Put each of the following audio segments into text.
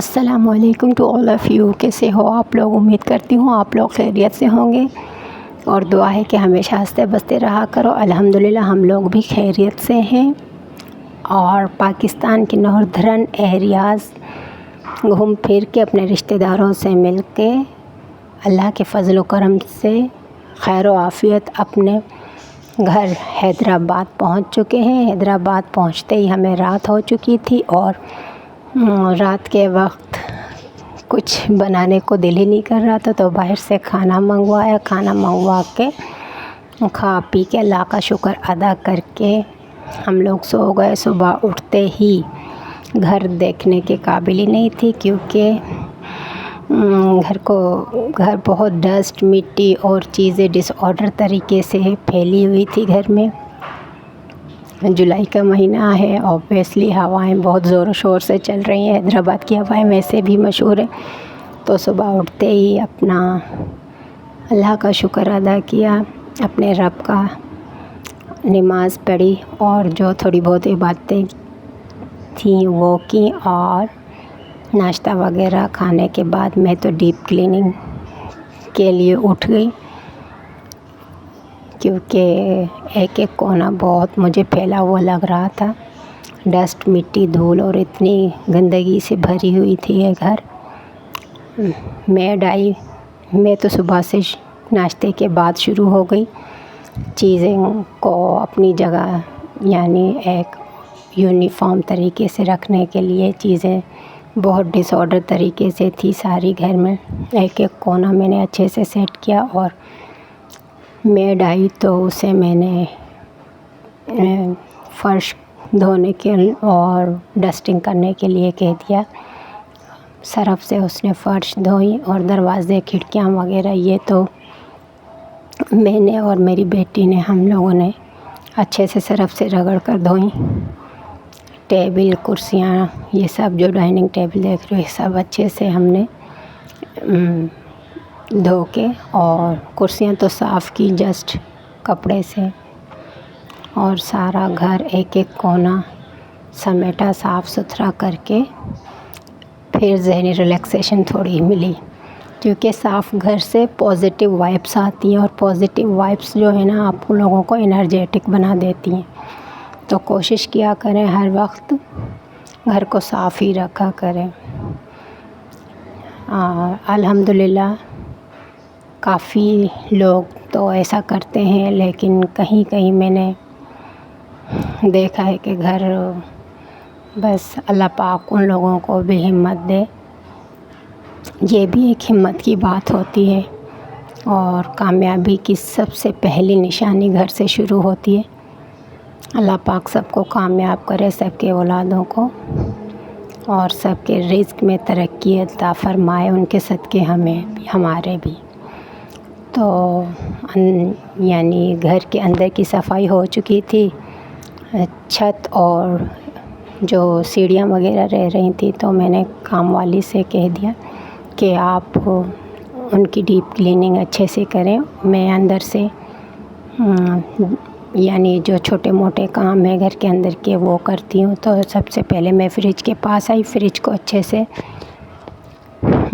अस्सलामुअलैकुम to all of you. कैसे हो आप लोग? उम्मीद करती हूँ आप लोग खैरियत से होंगे और दुआ है कि हमेशा हंसते बसते रहा करो। अल्हम्दुलिल्लाह हम लोग भी खैरियत से हैं और पाकिस्तान के नॉर्दर्न एरियाज़ घूम फिर के अपने रिश्तेदारों से मिल के अल्लाह के फ़ज़ल व करम से खैर व आफ़ियत अपने घर हैदराबाद पहुंच चुके हैं। हैदराबाद पहुंचते ही हमें रात हो चुकी थी और रात के वक्त कुछ बनाने को दिल ही नहीं कर रहा था, तो बाहर से खाना मंगवाया। खाना मंगवा के खा पी के अल्लाह का शुक्र अदा करके हम लोग सो गए। सुबह उठते ही घर देखने के काबिल ही नहीं थी, क्योंकि घर बहुत डस्ट मिट्टी और चीज़ें डिसऑर्डर तरीके से फैली हुई थी घर में। जुलाई का महीना है, ऑब्वियसली हवाएं बहुत ज़ोर शोर से चल रही हैं। हैदराबाद की हवाएं वैसे भी मशहूर है। तो सुबह उठते ही अपना अल्लाह का शुक्र अदा किया, अपने रब का नमाज़ पढ़ी और जो थोड़ी बहुत इबादतें थी वो की, और नाश्ता वगैरह खाने के बाद मैं तो डीप क्लीनिंग के लिए उठ गई, क्योंकि एक एक कोना बहुत मुझे फैला हुआ लग रहा था। डस्ट मिट्टी धूल और इतनी गंदगी से भरी हुई थी ये घर। मैं तो सुबह से नाश्ते के बाद शुरू हो गई चीज़ें को अपनी जगह, यानी एक यूनिफॉर्म तरीके से रखने के लिए। चीज़ें बहुत डिसऑर्डर तरीके से थी सारी घर में। एक एक कोना मैंने अच्छे से सेट किया और मेड आई तो उसे मैंने फ़र्श धोने के और डस्टिंग करने के लिए कह दिया। सरफ़ से उसने फ़र्श धोई और दरवाज़े खिड़कियाँ वगैरह ये तो मैंने और मेरी बेटी ने, हम लोगों ने अच्छे से सरफ़ से रगड़ कर धोई। टेबल कुर्सियाँ ये सब जो डाइनिंग टेबल देख रहे हो, ये सब अच्छे से हमने धो के, और कुर्सियाँ तो साफ़ की जस्ट कपड़े से, और सारा घर एक एक कोना समेटा साफ़ सुथरा करके फिर ज़हनी रिलैक्सेशन थोड़ी मिली, क्योंकि साफ़ घर से पॉज़िटिव वाइब्स आती हैं और पॉज़िटिव वाइब्स जो है ना आप लोगों को एनर्जेटिक बना देती हैं। तो कोशिश किया करें हर वक्त घर को साफ़ ही रखा करें। अल्हम्दुलिल्लाह काफ़ी लोग तो ऐसा करते हैं, लेकिन कहीं कहीं मैंने देखा है कि घर, बस अल्लाह पाक उन लोगों को भी हिम्मत दे। ये भी एक हिम्मत की बात होती है और कामयाबी की सबसे पहली निशानी घर से शुरू होती है। अल्लाह पाक सबको कामयाब करे, सबके औलादों को, और सबके रिज़्क़ में तरक्की अता फ़रमाए, उनके सदक़े हमें भी, हमारे भी। तो यानी घर के अंदर की सफाई हो चुकी थी। छत और जो सीढ़ियाँ वगैरह रह रही थी, तो मैंने काम वाली से कह दिया कि आप उनकी डीप क्लीनिंग अच्छे से करें। मैं अंदर से यानी जो छोटे मोटे काम है घर के अंदर के वो करती हूँ। तो सबसे पहले मैं फ्रिज के पास आई। फ्रिज को अच्छे से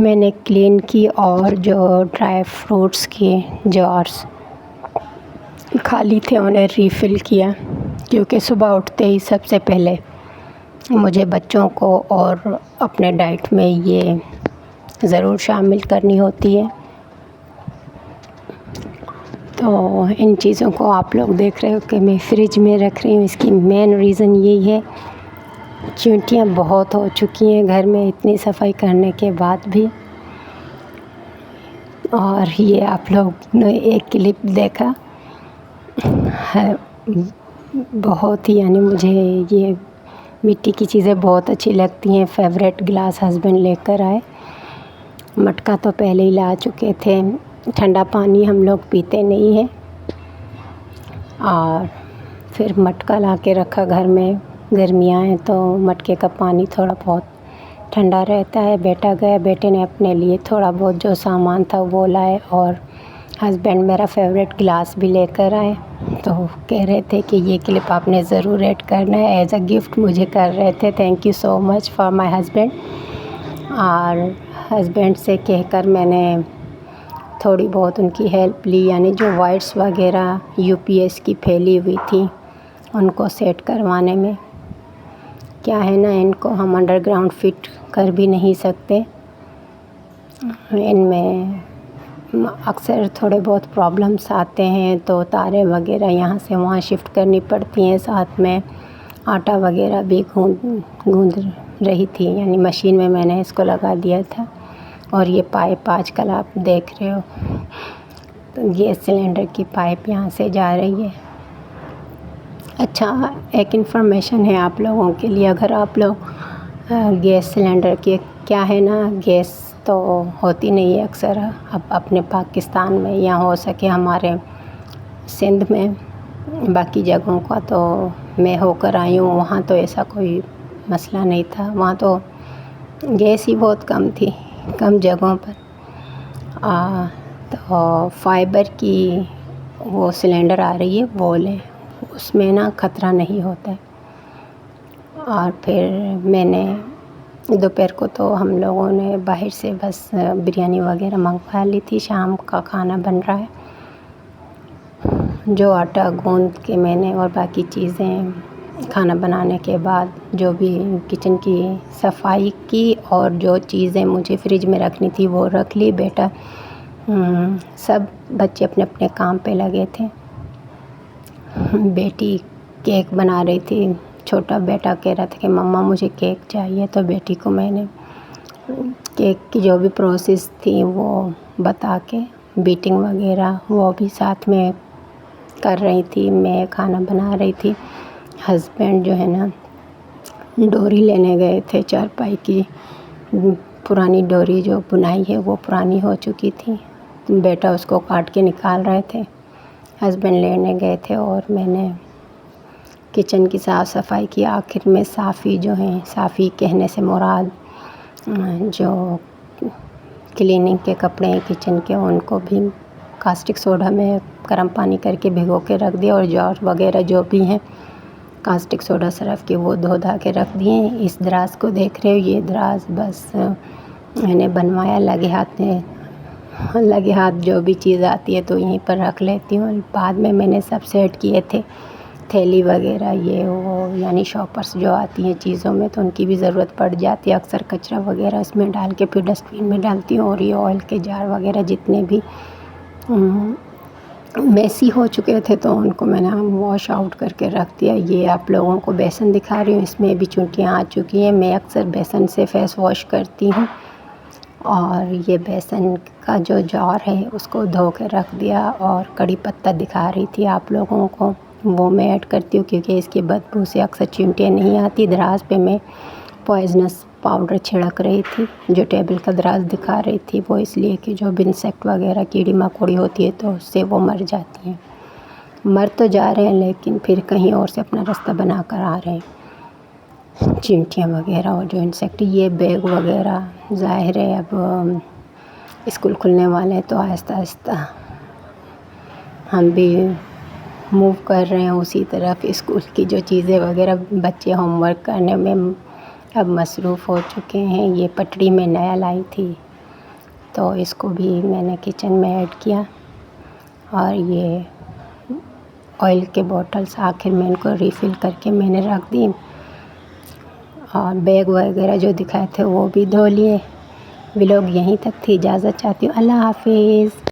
मैंने क्लीन की और जो ड्राई फ्रूट्स के जार्स खाली थे उन्हें रीफ़िल किया, क्योंकि सुबह उठते ही सबसे पहले मुझे बच्चों को और अपने डाइट में ये ज़रूर शामिल करनी होती है। तो इन चीज़ों को आप लोग देख रहे हो कि मैं फ्रिज में रख रही हूँ। इसकी मेन रीज़न यही है, चींटियाँ बहुत हो चुकी हैं घर में इतनी सफाई करने के बाद भी। और ये आप लोग ने एक क्लिप देखा है, बहुत ही, यानी मुझे ये मिट्टी की चीज़ें बहुत अच्छी लगती हैं। फेवरेट गिलास हस्बैंड लेकर आए। मटका तो पहले ही ला चुके थे। ठंडा पानी हम लोग पीते नहीं हैं, और फिर मटका ला के रखा घर में। गर्मियाँ हैं तो मटके का पानी थोड़ा बहुत ठंडा रहता है। बेटा गया, बेटे ने अपने लिए थोड़ा बहुत जो सामान था वो लाए, और हस्बैंड मेरा फेवरेट गिलास भी लेकर आए। तो कह रहे थे कि ये क्लिप आपने ज़रूर ऐड करना है, एज़ अ गिफ्ट मुझे कर रहे थे। Thank you so much for my husband. और हस्बैंड से कहकर मैंने थोड़ी बहुत उनकी हेल्प ली, यानी जो वायर्स वगैरह यूपीएस की फैली हुई थी उनको सेट करवाने में। क्या है ना, इनको हम अंडरग्राउंड फिट कर भी नहीं सकते, इनमें अक्सर थोड़े बहुत प्रॉब्लम्स आते हैं, तो तारे वगैरह यहाँ से वहाँ शिफ्ट करनी पड़ती हैं। साथ में आटा वगैरह भी गूंद रही थी, यानी मशीन में मैंने इसको लगा दिया था। और ये पाइप आजकल आप देख रहे हो, तो गैस सिलेंडर की पाइप यहाँ से जा रही है। अच्छा, एक इन्फॉर्मेशन है आप लोगों के लिए, अगर आप लोग गैस सिलेंडर के, क्या है ना, गैस तो होती नहीं है अक्सर अब अपने पाकिस्तान में, या हो सके हमारे सिंध में, बाकी जगहों का तो मैं होकर आई हूँ, वहाँ तो ऐसा कोई मसला नहीं था। वहाँ तो गैस ही बहुत कम थी, कम जगहों पर। तो फाइबर की वो सिलेंडर आ रही है, वो लें, उसमें ना ख़तरा नहीं होता है। और फिर मैंने दोपहर को तो हम लोगों ने बाहर से बस बिरयानी वगैरह मंगवा ली थी, शाम का खाना बन रहा है। जो आटा गूंद के मैंने और बाकी चीज़ें खाना बनाने के बाद जो भी किचन की सफाई की, और जो चीज़ें मुझे फ्रिज में रखनी थी वो रख ली। बेटा सब बच्चे अपने अपने काम पे लगे थे। बेटी केक बना रही थी, छोटा बेटा कह रहा था कि मम्मा मुझे केक चाहिए, तो बेटी को मैंने केक की जो भी प्रोसेस थी वो बता के, बीटिंग वगैरह वो भी साथ में कर रही थी, मैं खाना बना रही थी। हस्बैंड जो है ना, डोरी लेने गए थे, चारपाई की पुरानी डोरी जो बुनाई है वो पुरानी हो चुकी थी, बेटा उसको काट के निकाल रहे थे, हस्बैंड लेने गए थे, और मैंने किचन की साफ़ सफाई की। आखिर में साफ़ी जो है, साफ़ी कहने से मुराद जो क्लीनिंग के कपड़े हैं किचन के, उनको भी कास्टिक सोडा में गर्म पानी करके भिगो के रख दिया, और जार वगैरह जो भी हैं कास्टिक सोडा सरफ के वो धो धा के रख दिए। इस दराज को देख रहे हो, ये दराज बस मैंने बनवाया, लगे हाथ जो भी चीज़ आती है तो यहीं पर रख लेती हूँ। बाद में मैंने सब सेट किए थे, थैली वगैरह ये वो, यानी शॉपर्स जो आती हैं चीज़ों में, तो उनकी भी ज़रूरत पड़ जाती है। अक्सर कचरा वगैरह इसमें डाल के फिर डस्टबिन में डालती हूँ। और ये ऑयल के जार वगैरह जितने भी मैसी हो चुके थे तो उनको मैंने वॉश आउट करके रख दिया। ये आप लोगों को बेसन दिखा रही हूँ, इसमें भी चुंटियाँ आ चुकी हैं। मैं अक्सर बेसन से फेस वॉश करती हूँ। और ये बेसन का जो जार है उसको धो के रख दिया। और कड़ी पत्ता दिखा रही थी आप लोगों को, वो मैं ऐड करती हूँ क्योंकि इसकी बदबू से अक्सर चिमटियाँ नहीं आती। दराज पे मैं पॉइजनस पाउडर छिड़क रही थी, जो टेबल का दराज दिखा रही थी वो इसलिए कि जो भी इंसेक्ट वगैरह कीड़ी मकोड़ी होती है तो उससे वो मर जाती हैं। मर तो जा रहे हैं लेकिन फिर कहीं और से अपना रास्ता बना कर आ रहे हैं, चिमटियाँ वगैरह और जो इंसेक्ट। ये बैग वगैरह ज़ाहिर है अब स्कूल खुलने वाले हैं तो आहिस्ता आहिस्ता हम भी मूव कर रहे हैं उसी तरफ। स्कूल की जो चीज़ें वगैरह बच्चे होमवर्क करने में अब मसरूफ़ हो चुके हैं। ये पटड़ी में नया लाई थी तो इसको भी मैंने किचन में ऐड किया। और ये ऑयल के बॉटल्स आखिर में इनको रिफ़िल करके मैंने रख दी। और बैग वगैरह जो दिखाए थे वो भी धो लिए। व्लॉग यहीं तक थी, इजाज़त चाहती हूँ। अल्लाह हाफ़िज़।